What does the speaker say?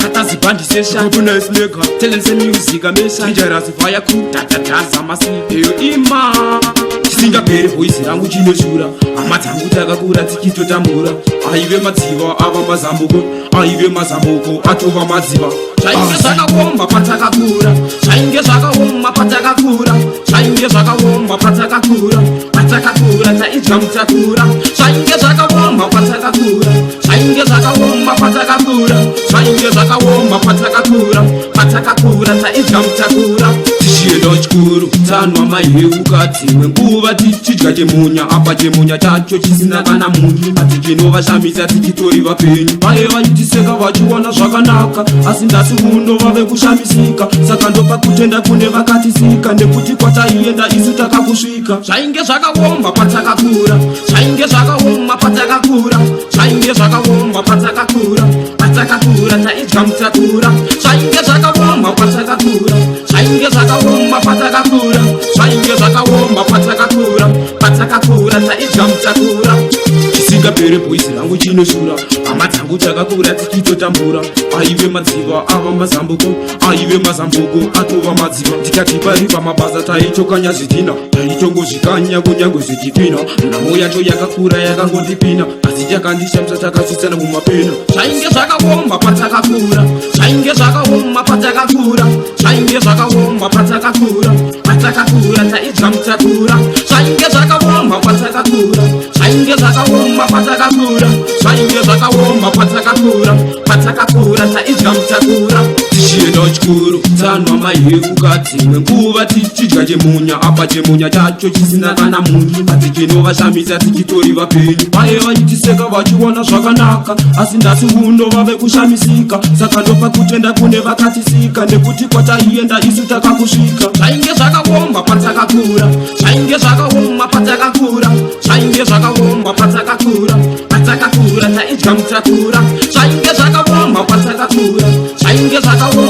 Katazi bandi session Kuna islega Telense music amesha Nijarazi fire crew Tatataza masi Eyo ima Chisinga pere voice rangu chino shura Amatangu takakura tikito tambura Aive madziva ava mazambuko Aive mazambuko atova madziva Chainge zvakawomba patakakura Chainge zvakawomba patakakura Chainge zvakawomba patakakura Patakakura taidya mutakura Chainge zvakawomba patakakura Chainge zvakawomba patakakura Chainge zvakawomba patakakura Patakakura taidya mutakura Tichienda chikuru tanwa mahewu katimwe nguva tichidya chemunya apa chemunya chacho chisina kana munyu ati chinovashamisa tichitori vapenyu vaye vachitiseka vachiona zvakanaka asi ndasi uno vave kushamisika saka ndopa kutenda kune vakatisika nekuti kwataienda isu takakusvika zvainge zvakaoma patakakura zvainge zvakaoma patakakura zvainge zvakaoma patakakura patakakura taidya mutakura zvainge zvakaoma patakakura zvainge zvakaoma patakakura zvainge zvakaoma patakakura patakakura taidya mutakura chisingapere bhoisi rangu chinoshura hama dzangu takakura tichitotambura aive madziva ava mazambuko aive mazambuko atova madziva tikatiparipa mabasa taichokanya zvidhina taichongozvikanya kunyange zvichipina nhamo yacho yakakura yakangondipina asi chakandishamisa takasvisana mumapena zvainge zvakaoma patakakura zvainge zvakaoma patakakura zvainge zvakaoma patakakura patakakura taidya mutakura zvainge zvakaoma patakakura zvainge zvakaoma patakakura zvainge zvakaoma patakakura patakakura taidya mutakura tichienda chikuru tanwa mahewu katimwe nguva tichidya chemunya apa chemunya chacho chisina kana munyu ati chinovashamisa tichitori vapenyu vaye vachitiseka vachiona zvakanaka asi ndasi uno vave kushamisika saka ndopa kutenda kune vakatisika nekuti kwataienda isu takakusvika zvainge zvakaoma patakakura zvainge zvakaoma patakakura zvainge zvakaoma patakakura patakakura taidya mutakura zvainge zvakaoma patakakura zvainge zvakaoma